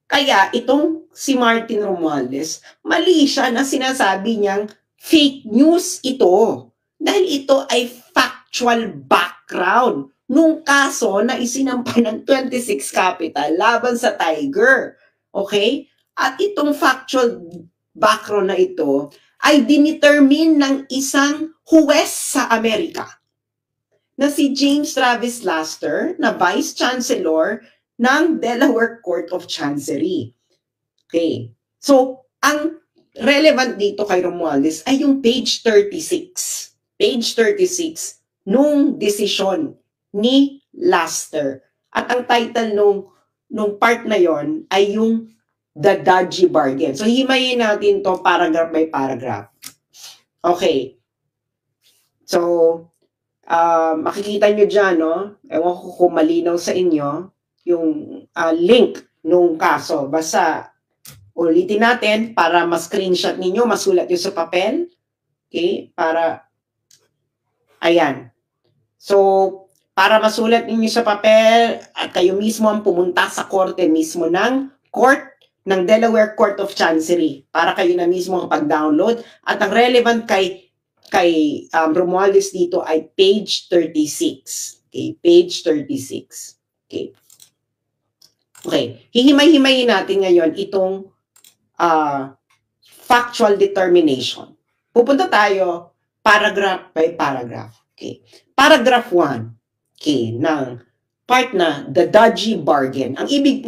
Kaya itong si Martin Romualdez, mali siya na sinasabi niyang fake news ito. Dahil ito ay factual background nung kaso na isinampa ng 26 Capital laban sa Tiger. Okay? At itong factual background na ito ay dinetermine ng isang huwes sa Amerika na si James Travis Laster na Vice Chancellor ng Delaware Court of Chancery. Okay. So, ang relevant dito kay Romualdez ay yung page 36. Page 36 nung desisyon ni Laster. At ang title nung part na yon ay yung The Dodgy Bargain. So, himayin natin to paragraph by paragraph. Okay. So, makikita nyo dyan, no? Ewan ko kung malinaw sa inyo yung link nung kaso. Basta, ulitin natin para ma-screenshot ninyo, masulat nyo sa papel. Okay? Para, ayan. So, para masulat ninyo sa papel, at kayo mismo ang pumunta sa korte mismo ng ng Delaware Court of Chancery para kayo na mismo ang pag-download. At ang relevant kay Romualdez dito ay page 36. Okay, page 36. Okay. Okay, hihimay-himayin natin ngayon itong factual determination. Pupunta tayo paragraph by paragraph. Okay. Paragraph 1. Okay, ng part na the dodgy bargain. Ang ibig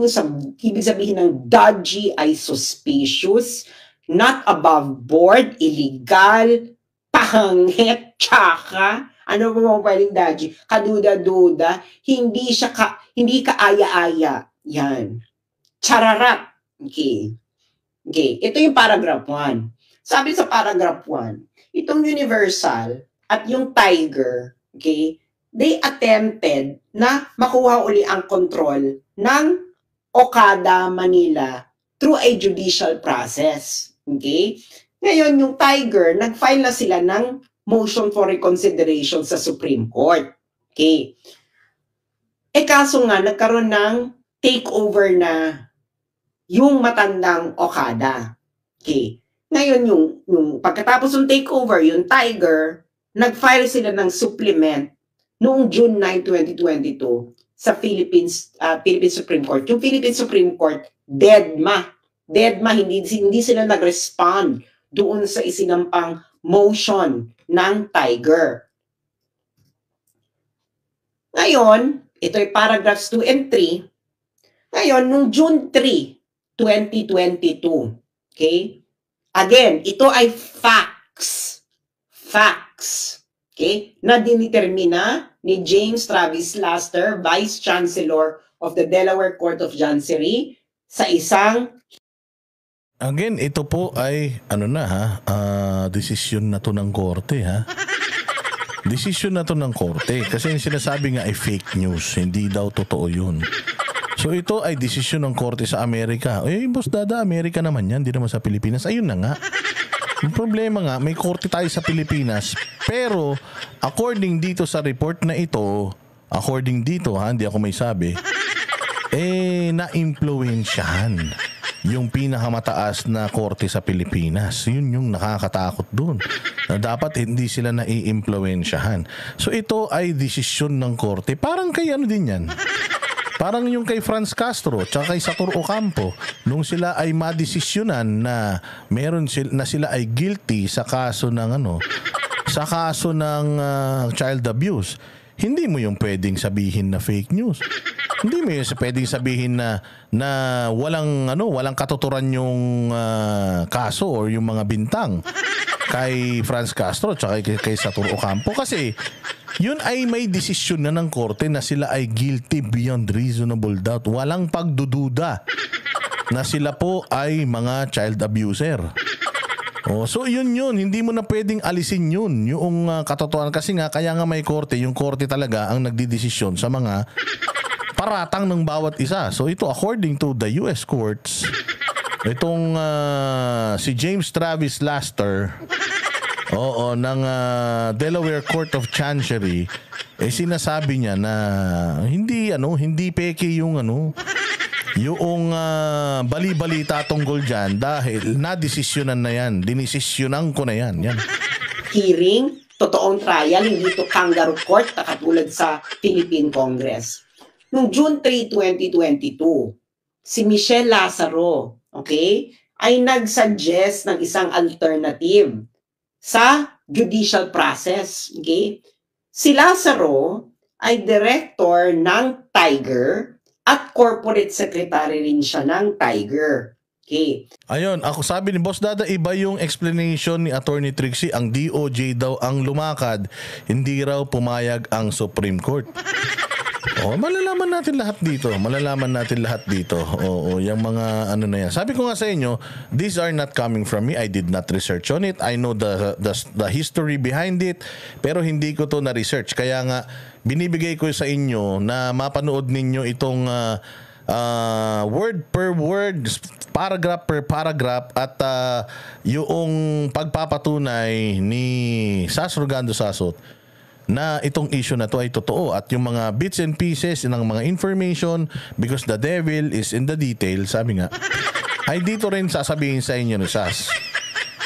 sabihin ng dodgy ay suspicious, not above board, illegal, pangit, tsaka, ano ba mga pwedeng dodgy? Kaduda-duda, hindi kaaya-aya. Yan. Chararat. Okay. Okay. Ito yung paragraph 1. Sabi sa paragraph 1, itong Universal at yung Tiger, okay, they attempted na makuha uli ang control ng Okada, Manila through a judicial process. Okay? Ngayon, yung Tiger, nag-file na sila ng motion for reconsideration sa Supreme Court. Okay? Kaso nga, nagkaroon ng takeover na yung matandang Okada. Okay? Ngayon, yung pagkatapos ng takeover, yung Tiger, nag-file sila ng supplement noong June 9, 2022 sa Philippine Supreme Court. Yung Philippine Supreme Court, deadma, hindi sila nag-respond doon sa isinampang motion ng Tiger. Ngayon, ito ay paragraphs 2 and 3. Ngayon, nung June 3, 2022, okay? Again, ito ay facts. Okay? Na dinitermina ni James Travis Laster, Vice Chancellor of the Delaware Court of Chancery, sa isang... Again, ito po ay, desisyon na to ng korte, ha? Desisyon na to ng korte. Kasi yung sinasabi nga ay fake news. Hindi daw totoo yun. So ito ay desisyon ng korte sa Amerika. Boss Dada, Amerika naman yan. Hindi naman sa Pilipinas. Ayun na nga. Yung problema nga, may korte tayo sa Pilipinas, pero according dito sa report na ito, according dito, hindi ako may sabi, na-impluwensyahan yung pinakamataas na korte sa Pilipinas. Yun yung nakakatakot dun. Na dapat hindi sila nai-impluwensyahan. So ito ay desisyon ng korte. Parang kay ano din yan. Parang yung kay Franz Castro tsaka kay Sator Ocampo nung sila ay madesisyonan na sila ay guilty sa kaso ng child abuse. Hindi mo yung pwedeng sabihin na fake news. Hindi mo yung pwedeng sabihin na walang katuturan yung kaso or yung mga bintang kay Franz Castro tsaka kay Sator Ocampo kasi yun ay may desisyon na ng korte na sila ay guilty beyond reasonable doubt. Walang pagdududa na sila po ay mga child abuser. So yun. Hindi mo na pwedeng alisin yun. Yung katotohanan kasi nga, kaya nga may korte. Yung korte talaga ang nagdidesisyon sa mga paratang ng bawat isa. So ito, according to the US courts, itong si James Travis Laster, ng Delaware Court of Chancery, sinasabi niya na hindi peke yung yung bali-balita tungkol dyan dahil nadesisyonan na yan. Dinesisyonan ko na yan. Hearing, totoong trial, hindi to kangaroo court na katulad sa Philippine Congress. Noong June 3, 2022, si Michelle Lazaro, okay, ay nag-suggest ng isang alternative sa judicial process. Okay? Si Lazaro ay director ng Tiger at corporate secretary rin siya ng Tiger. Okay. Ayun, ako sabi ni Boss Dada, iba yung explanation ni Attorney Trixie. Ang DOJ daw ang lumakad, hindi raw pumayag ang Supreme Court. Malalaman natin lahat dito. Oo, yung mga ano na yan. Sabi ko nga sa inyo, these are not coming from me. I did not research on it. I know the history behind it, pero hindi ko to na-research. Kaya nga, binibigay ko sa inyo na mapanood ninyo itong word per word, paragraph per paragraph, at yung pagpapatunay ni Sas Rogando Sasot na itong issue na to ay totoo, at yung mga bits and pieces ng mga information, because the devil is in the detail, sabi nga, ay dito rin sasabihin sa inyo ni Sas.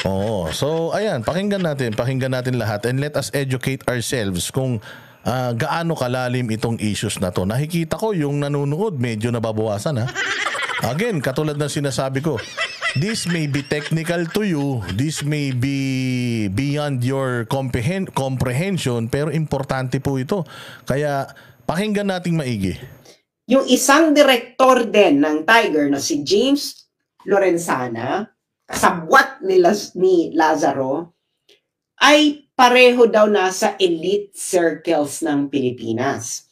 Oo, so ayan, pakinggan natin lahat, and let us educate ourselves kung gaano kalalim itong issues na to. Nakikita ko yung nanonood medyo nababawasan, ha. Again, katulad ng sinasabi ko, this may be technical to you, this may be beyond your comprehension, pero importante po ito. Kaya pakinggan nating maigi. Yung isang direktor din ng Tiger na si James Lorenzana, kasabwat ni Lazaro, ay pareho daw nasa elite circles ng Pilipinas.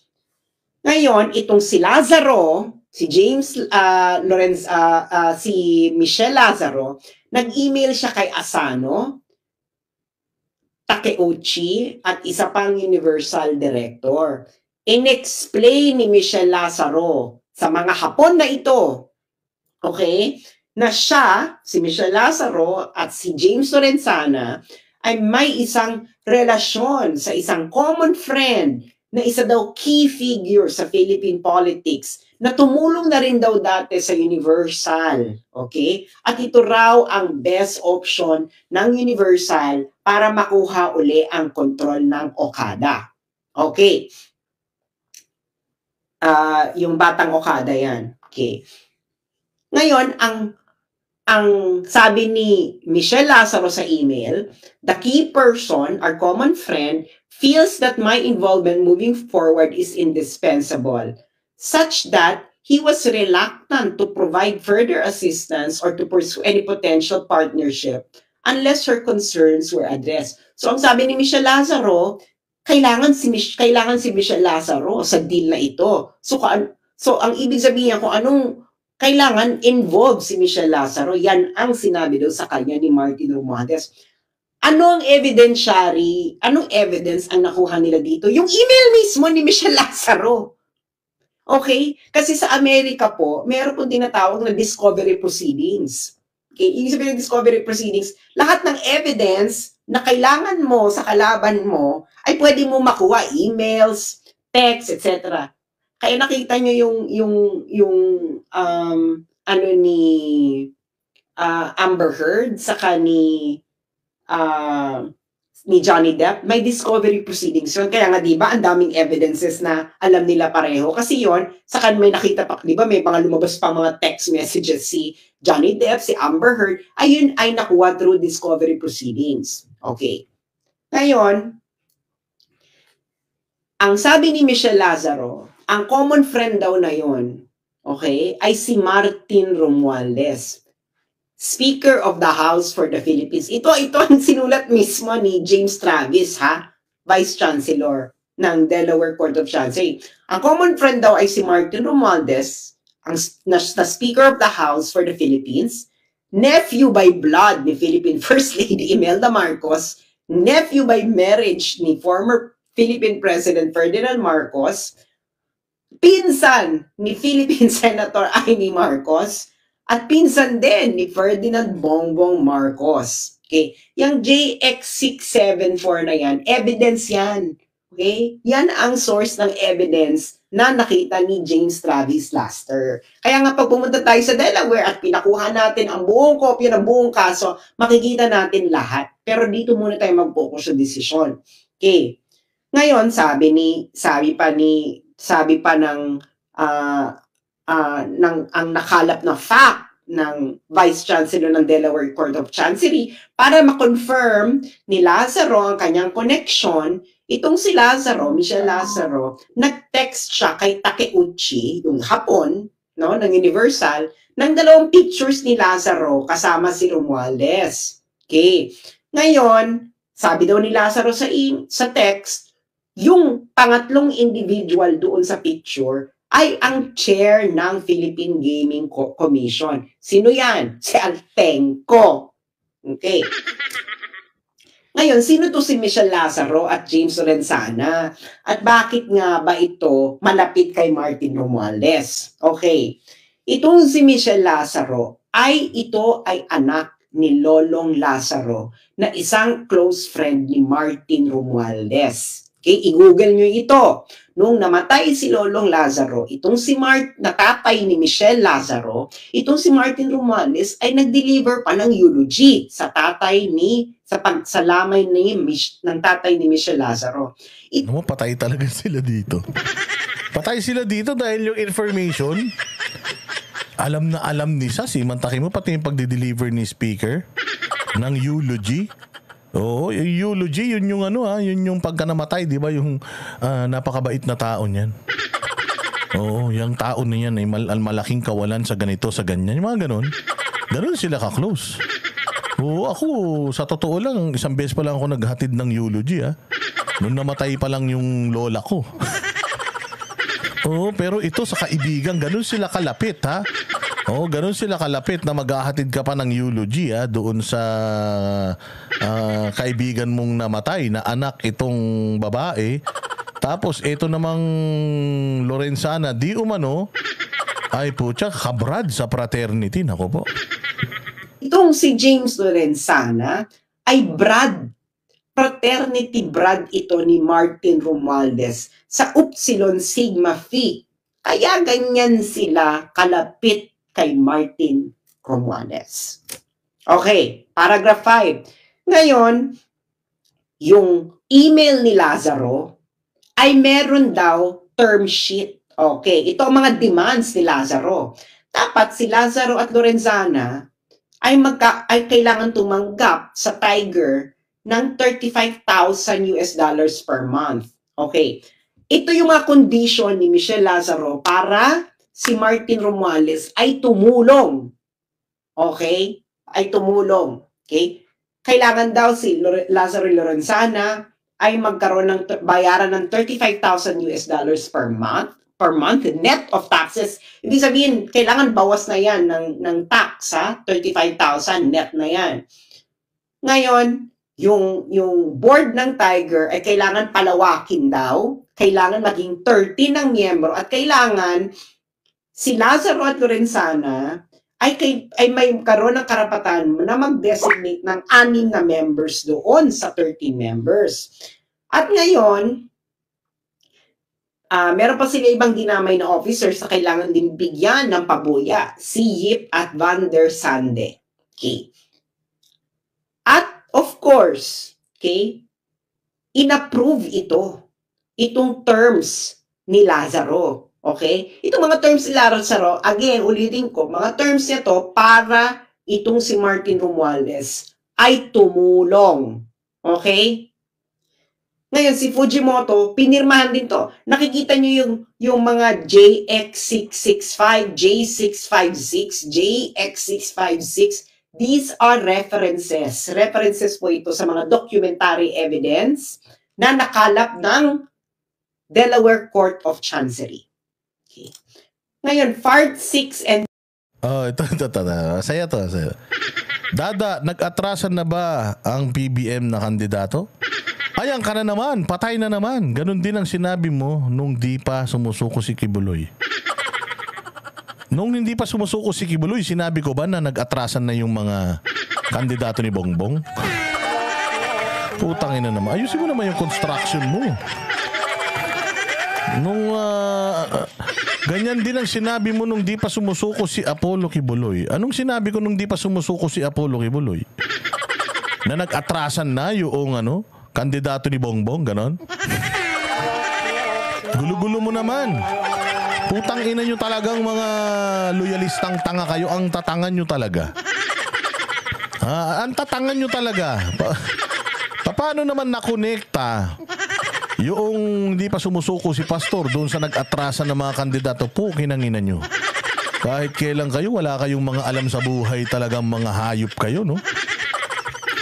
Ngayon, itong si Lazaro, si James si Michelle Lazaro, nag-email siya kay Asano, Takeuchi, at isa pang Universal Director. In-explain ni Michelle Lazaro sa mga Hapon na ito, okay, na siya, si Michelle Lazaro at si James Lorenzana, ay may isang relasyon sa isang common friend na isa daw key figure sa Philippine politics na tumulong na rin daw dati sa Universal. Okay? At ito raw ang best option ng Universal para makuha uli ang kontrol ng Okada. Okay. Yung batang Okada yan. Okay. Ngayon, ang sabi ni Michelle Lazaro sa email, the key person, our common friend, feels that my involvement moving forward is indispensable, such that he was reluctant to provide further assistance or to pursue any potential partnership unless her concerns were addressed. So ang sabi ni Michelle Lazaro, kailangan si Michelle Lazaro sa deal na ito. So ang ibig sabihin niya, kung anong kailangan involved si Michelle Lazaro, yan ang sinabi daw sa kanya ni Martin Romualdez. Anong evidence ang nakuha nila dito? Yung email mismo ni Michelle Lazaro. Okay? Kasi sa Amerika po, meron pong tinatawag na discovery proceedings. Okay? Ibig sabihin ng discovery proceedings, lahat ng evidence na kailangan mo sa kalaban mo ay pwede mo makuha, emails, text, etc. Kaya nakita nyo yung ano ni Amber Heard saka ni Johnny Depp, may discovery proceedings yun. Kaya nga, di ba, ang daming evidences na alam nila pareho. Kasi yun, saka may nakita pa, di ba, may mga lumabas pa mga text messages si Johnny Depp, si Amber Heard, ayun ay nakuha through discovery proceedings. Okay. Ngayon, ang sabi ni Michelle Lazaro, ang common friend daw na yun, okay, ay si Martin Romualdez, Speaker of the House for the Philippines. Ito ang sinulat mismo ni James Travis, Vice Chancellor ng Delaware Court of Chancery. Ang common friend daw ay si Martin Romualdez, na Speaker of the House for the Philippines, nephew by blood ni Philippine First Lady Imelda Marcos, nephew by marriage ni former Philippine President Ferdinand Marcos, pinsan ni Philippine Senator Amy Marcos, at pinsan din ni Ferdinand Bongbong Marcos. Okay, yung JX674 na yan, evidence yan. Okay? Yan ang source ng evidence na nakita ni James Travis Laster. Kaya nga pag pumunta tayo sa Delaware at pinakuha natin ang buong kopya ng buong kaso, makikita natin lahat. Pero dito muna tayo mag-focus sa desisyon. Okay. Ngayon, sabi pa ng ang nakalap na fact ng Vice Chancellor ng Delaware Court of Chancery para ma-confirm ni Lazaro ang kanyang connection. Itong si Lazaro, Michelle Lazaro, nag-text siya kay Takeuchi, yung Hapon, no, ng Universal, ng 2 pictures ni Lazaro kasama si Romualdez. Okay. Ngayon, sabi daw ni Lazaro sa text, yung pangatlong individual doon sa picture ay ang chair ng Philippine Gaming Commission. Sino yan? Si Altenco. Okay. Ngayon, sino to si Michelle Lazaro at James Lorenzana? At bakit nga ba ito malapit kay Martin Romualdez? Okay. Itong si Michelle Lazaro ito ay anak ni Lolong Lazaro na isang close friend ni Martin Romualdez. Okay, i-google nyo ito. Nung namatay si Lolong Lazaro, itong si tatay ni Michelle Lazaro, itong si Martin Romualdez ay nag-deliver pa ng eulogy sa pagsalamay ng tatay ni Michelle Lazaro. Patay talaga sila dito. Patay sila dito dahil yung information, alam na alam ni Sasi, mantakin mo pati yung pagdi-deliver ni speaker ng eulogy. Oo, yung eulogy, yun yung yun yung pagka namatay, di ba? Yung napakabait na tao niyan. Oo, yung tao na yan ay malaking kawalan sa ganito, sa ganyan. Yung mga ganon. Ganon sila ka-close. Oo, ako, sa totoo lang, isang beses pa lang ako naghatid ng eulogy, Noon namatay pa lang yung lola ko. Oo, pero ito sa kaibigan, ganon sila kalapit, Oo, ganun sila kalapit na maghahatid ka pa ng eulogy doon sa kaibigan mong namatay na anak itong babae. Tapos ito namang Lorenzana, di umano, ay putya, kabrad sa fraternity. Nako po. Itong si James Lorenzana ay fraternity brad ito ni Martin Romualdez sa Upsilon Sigma Phi. Kaya ganyan sila kalapit kay Martin Romualdez. Okay, paragraph 5. Ngayon, yung email ni Lazaro ay meron daw term sheet. Okay, ito ang mga demands ni Lazaro. Dapat si Lazaro at Lorenzana ay kailangan tumanggap sa Tiger ng $35,000 per month. Okay, ito yung mga condition ni Michelle Lazaro para si Martin Romualdez ay tumulong. Okay? Ay tumulong. Okay? Kailangan daw si Lazaro Lorenzana ay magkaroon ng bayaran ng $35,000 per month, net of taxes. Ibig sabihin, kailangan bawas na yan ng tax, 35,000 net na yan. Ngayon, yung board ng Tiger ay kailangan palawakin daw, kailangan maging 30 ng miyembro at kailangan si Lazaro at Lorenzana ay may karoon ng karapatan na mag-designate ng 6 na members doon sa 13 members. At ngayon, meron pa sila ibang dinamay na officers na kailangan din bigyan ng pabuya, si Yip at Van der Sande. Okay. At of course, okay, inapprove itong terms ni Lazaro. Okay? Itong mga terms ni Lazaro, again, ulitin ko, mga terms nito para itong si Martin Romualdez ay tumulong. Okay? Ngayon, si Fujimoto, pinirmahan din to. Nakikita nyo yung mga JX665, J656, JX656. These are references. References po ito sa mga documentary evidence na nakalap ng Delaware Court of Chancery. Okay. Ngayon, Part 6 and... ito. Saya to. Dada, nag-atrasan na ba ang PBM na kandidato? Ayan ka na naman, patay na naman. Ganon din ang sinabi mo nung di pa sumusuko si Kibuloy. Nung hindi pa sumusuko si Kibuloy, sinabi ko ba na nag-atrasan na yung mga kandidato ni Bongbong? Putang ina naman. Ayusin mo naman yung construction mo. Nung ganyan din ang sinabi mo nung di pa sumusuko si Apollo Kibuloy. Anong sinabi ko nung di pa sumusuko si Apollo Kibuloy? Na nag-atrasan na yung kandidato ni Bongbong, ganon? Gulo-gulo mo naman. Putang ina nyo talagang mga loyalistang tanga kayo. Ang tatangan nyo talaga. Ang tatangan nyo talaga. Paano naman nakonekta yung hindi pa sumusuko si Pastor doon sa nag-atrasan ng mga kandidato? Kinangina nyo. Kahit kailan kayo, wala kayong mga alam sa buhay, talagang mga hayop kayo, no?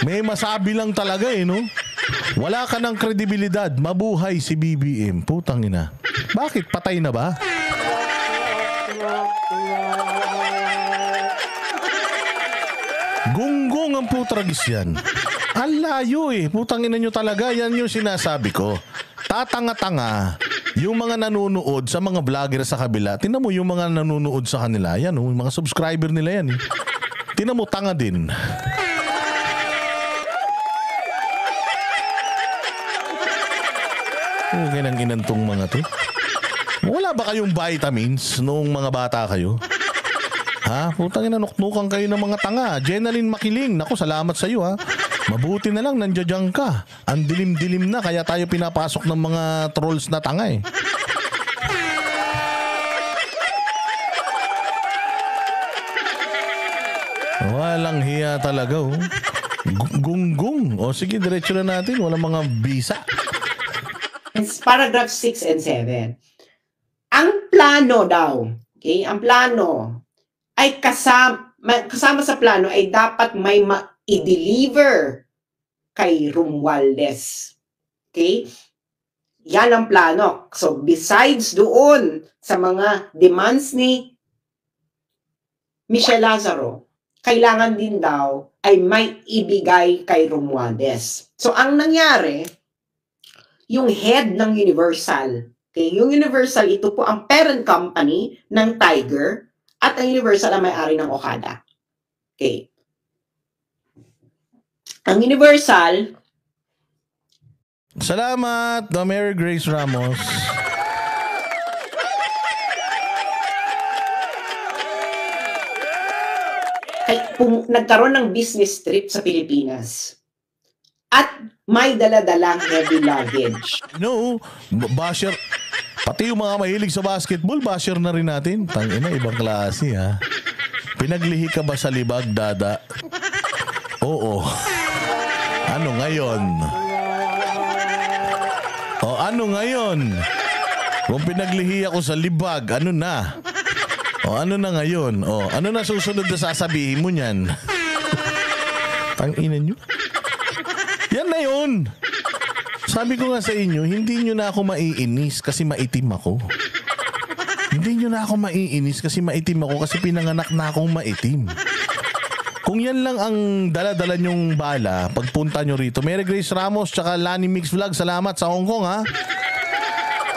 May masabi lang talaga, no? Wala ka ng kredibilidad. Mabuhay si BBM. Putang ina. Bakit? Patay na ba? Gunggong ang putragis yan. Ang layo Putang ina nyo talaga. Yan yung sinasabi ko. Tatanga-tanga yung mga nanonood sa mga vlogger sa kabila. Tingnan mo yung mga nanonood sa kanila. Yan yung mga subscriber nila yan Tingnan mo, tanga din. Okay nang inantong mga to. Wala ba kayong vitamins noong mga bata kayo? Putang ina, nuknukan kayo ng mga tanga. Jenaline Makiling, naku, salamat sa iyo Mabuti na lang nandiyan ka. Ang dilim-dilim na kaya tayo pinapasok ng mga trolls na tanga Walang hiya talaga Gunggong. O sige, diretso na natin. Walang mga bisa. Paragraph 6 and 7. Ang plano daw, okay? Ang plano ay kasama sa plano ay dapat may i-deliver kay Romualdez. Okay? Yan ang plano. So, besides doon sa mga demands ni Michelle Lazaro, kailangan din daw ay may ibigay kay Romualdez. So, ang nangyari, yung head ng Universal, okay? Yung Universal, ito po ang parent company ng Tiger at ang Universal ang may-ari ng Okada. Okay. Ang Universal, salamat, Mary Grace Ramos. ay nagkaroon ng business trip sa Pilipinas. At may dala-dalang heavy luggage. Basher. Pati yung mga mahilig sa basketball, basher na rin natin. Tangina, ibang klase Pinaglihi ka ba sa libag, Dada? Oo. Ano ngayon? Ano ngayon? Kung pinaglihi ako sa libag, ano na? Ano na ngayon? Ano na susunod na sasabihin mo niyan? Tangina nyo. Yan na yun. Sabi ko nga sa inyo, hindi nyo na ako maiinis kasi maitim ako. Hindi nyo na ako maiinis kasi maitim ako kasi pinanganak na akong maitim. Kung yan lang ang dala-dala nyong bala, pagpunta nyo rito, Mary Grace Ramos tsaka Lani Mix Vlog, salamat sa Hong Kong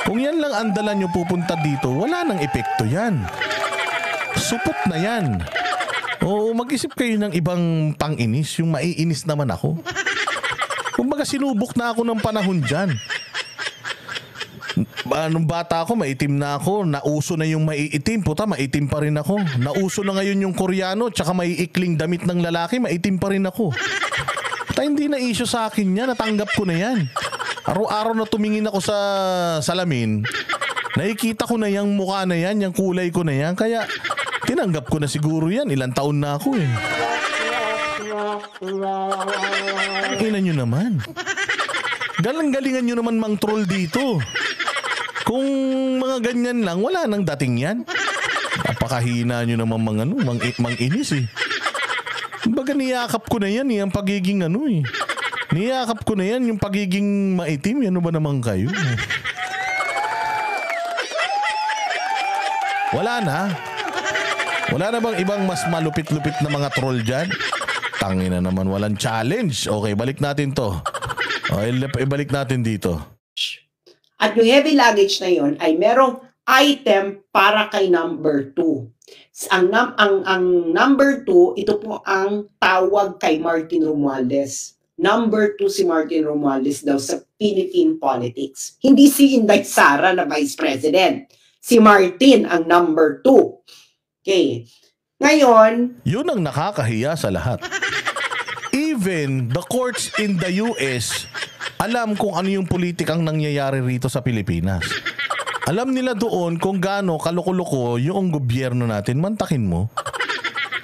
Kung yan lang ang dala nyo pupunta dito, wala nang epekto yan. Supot na yan. Mag-isip kayo ng ibang pang-inis, yung maiinis naman ako. Kumbaga sinubok na ako ng panahon dyan. Nung bata ako, maitim na ako. Nauso na yung maiitim. Puta, maitim pa rin ako. Nauso na ngayon yung Koreano, tsaka maiikling damit ng lalaki, maitim pa rin ako. Puta, hindi na issue sa akin yan. Natanggap ko na yan. Araw-araw na tumingin ako sa salamin, nakikita ko na yung mukha na yan, yung kulay ko na yan. Kaya tinanggap ko na siguro yan. Ilang taon na ako Ina nyo naman. Galang-galingan nyo naman mang troll dito. Kung mga ganyan lang, wala nang dating yan. Napakahina nyo naman mang-inis Baga niyakap ko na yan ang pagiging Niyakap ko na yan yung pagiging maitim. Ano ba naman kayo? Wala na. Wala na bang ibang mas malupit-lupit na mga troll dyan? Tangina naman, walang challenge. Okay, balik natin to. Ibalik natin dito. At yung heavy luggage na yon ay merong item para kay number 2. Ang number 2, ito po ang tawag kay Martin Romualdez. number 2 si Martin Romualdez daw sa Philippine politics. Hindi si Inday Sara na Vice President. Si Martin ang number 2. Okay. Ngayon, Yun ang nakakahiya sa lahat. Even the courts in the US, alam kung ano yung politikang nangyayari rito sa Pilipinas. Alam nila doon kung gaano kaloko-loko yung gobyerno natin. Mantakin mo.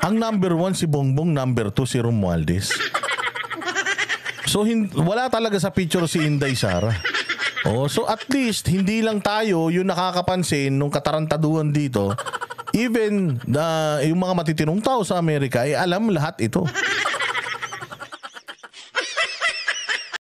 Ang number 1 si Bongbong, number 2 si Romualdez. So wala talaga sa picture si Inday Sara. So at least hindi lang tayo yung nakakapansin nung katarantaduhan dito. Even yung mga matitinong tao sa Amerika ay alam lahat ito.